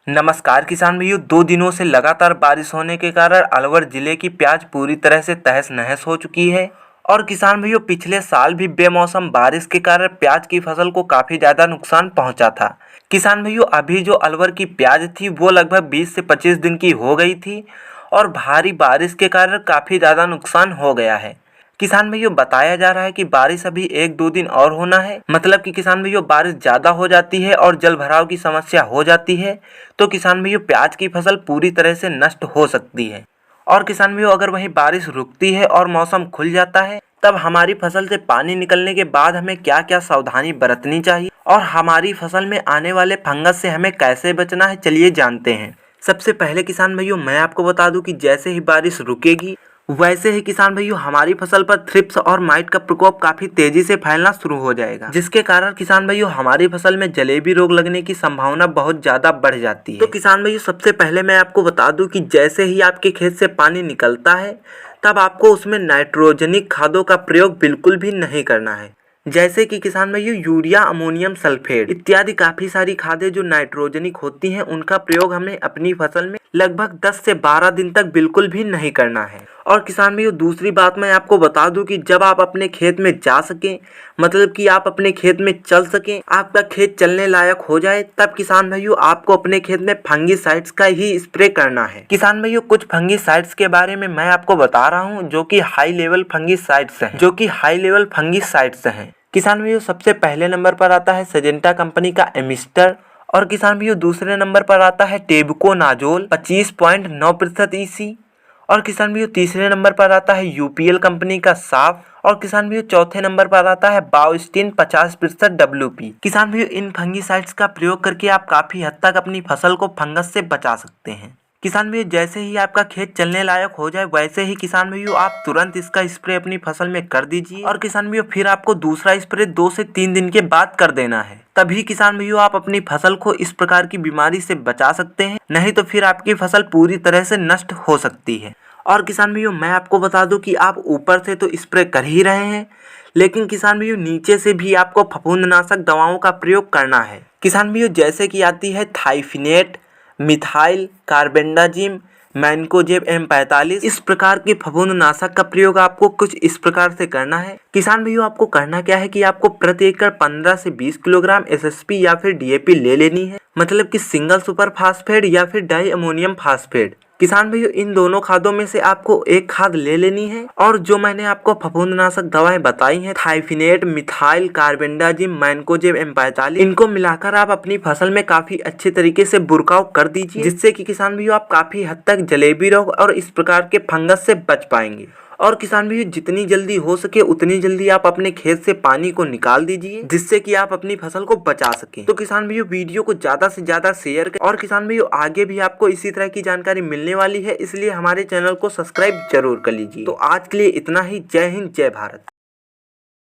नमस्कार किसान भाइयों, 2 दिनों से लगातार बारिश होने के कारण अलवर जिले की प्याज पूरी तरह से तहस नहस हो चुकी है। और किसान भाइयों, पिछले साल भी बेमौसम बारिश के कारण प्याज की फसल को काफ़ी ज़्यादा नुकसान पहुंचा था। किसान भाइयों, अभी जो अलवर की प्याज थी वो लगभग 20 से 25 दिन की हो गई थी और भारी बारिश के कारण काफ़ी ज़्यादा नुकसान हो गया है। किसान भाइयों, बताया जा रहा है कि बारिश अभी 1-2 दिन और होना है। मतलब कि किसान भाइयों, बारिश ज़्यादा हो जाती है और जल भराव की समस्या हो जाती है तो किसान भाइयों, प्याज की फसल पूरी तरह से नष्ट हो सकती है। और किसान भाइयों, अगर वहीं बारिश रुकती है और मौसम खुल जाता है तब हमारी फसल से पानी निकलने के बाद हमें क्या क्या सावधानी बरतनी चाहिए और हमारी फसल में आने वाले फंगस से हमें कैसे बचना है, चलिए जानते हैं। सबसे पहले किसान भाइयों, मैं आपको बता दूं कि जैसे ही बारिश रुकेगी वैसे ही किसान भाइयों, हमारी फसल पर थ्रिप्स और माइट का प्रकोप काफी तेजी से फैलना शुरू हो जाएगा, जिसके कारण किसान भाइयों, हमारी फसल में जलेबी रोग लगने की संभावना बहुत ज्यादा बढ़ जाती है। तो किसान भाइयों, सबसे पहले मैं आपको बता दूं कि जैसे ही आपके खेत से पानी निकलता है तब आपको उसमें नाइट्रोजनिक खादों का प्रयोग बिल्कुल भी नहीं करना है। जैसे कि किसान भाइयों, यूरिया, अमोनियम सल्फेट इत्यादि काफी सारी खादें जो नाइट्रोजनिक होती हैं, उनका प्रयोग हमें अपनी फसल में लगभग 10 से 12 दिन तक बिल्कुल भी नहीं करना है। और किसान भाइयों, दूसरी बात मैं आपको बता दूं कि जब आप अपने खेत में जा सकें, मतलब कि आप अपने खेत में चल सकें, आपका खेत चलने लायक हो जाए, तब किसान भाइयों आपको अपने खेत में फंगीसाइड्स का ही स्प्रे करना है। किसान भाइयों, कुछ फंगीसाइड्स के बारे में मैं आपको बता रहा हूँ जो कि हाई लेवल फंगीसाइड्स हैं। किसान भाइयों, सबसे पहले नंबर पर आता है सिजेंटा कंपनी का एमिस्टर। और किसान भाइयों, दूसरे नंबर पर आता है टेबुकोनाजोल 25.9% ईसी। और किसान भाइयों, तीसरे नंबर पर आता है यूपीएल कंपनी का साफ। और किसान भाइयों, चौथे नंबर पर आता है बायोस्टिन 50% WP। किसान भाइयों, इन फंगीसाइड्स का प्रयोग करके आप काफी हद तक अपनी फसल को फंगस से बचा सकते हैं। किसान भाइयों, जैसे ही आपका खेत चलने लायक हो जाए वैसे ही किसान भाइयों आप तुरंत इसका स्प्रे अपनी फसल में कर दीजिए। और किसान भाइयों, फिर आपको दूसरा स्प्रे 2 से 3 दिन के बाद कर देना है। तभी किसान भाइयों आप अपनी फसल को इस प्रकार की बीमारी से बचा सकते हैं, नहीं तो फिर आपकी फसल पूरी तरह से नष्ट हो सकती है। और किसान भाइयों, मैं आपको बता दूं कि आप ऊपर से तो स्प्रे कर ही रहे हैं, लेकिन किसान भाइयों नीचे से भी आपको फफूंदनाशक दवाओं का प्रयोग करना है। किसान भाइयों, जैसे कि आती है थाइफिनेट, मिथाइल कार्बेंडाजिम, मैनकोजेब M45, इस प्रकार के फफूंदनाशक का प्रयोग आपको कुछ इस प्रकार से करना है। किसान भाइयों, आपको करना क्या है कि आपको प्रति एकड़ 15 से 20 किलोग्राम SSP या फिर DAP ले लेनी है, मतलब कि सिंगल सुपर फास्फेट या फिर डाई अमोनियम फास्फेट। किसान भाइयों, इन दोनों खादों में से आपको एक खाद ले लेनी है और जो मैंने आपको फफूंदनाशक दवाएं बताई हैं, थाइफिनेट, मिथाइल कार्बेंडाजिम, मैनकोजेब M45, इनको मिलाकर आप अपनी फसल में काफी अच्छे तरीके से बुरकाव कर दीजिए, जिससे कि किसान भाइयों आप काफी हद तक जलेबी रोग और इस प्रकार के फंगस से बच पाएंगे। और किसान भाइयों, जितनी जल्दी हो सके उतनी जल्दी आप अपने खेत से पानी को निकाल दीजिए, जिससे कि आप अपनी फसल को बचा सकें। तो किसान भाइयों, वीडियो को ज्यादा से ज्यादा शेयर करें। और किसान भाइयों, आगे भी आपको इसी तरह की जानकारी मिलने वाली है, इसलिए हमारे चैनल को सब्सक्राइब जरूर कर लीजिए। तो आज के लिए इतना ही। जय हिंद, जय भारत।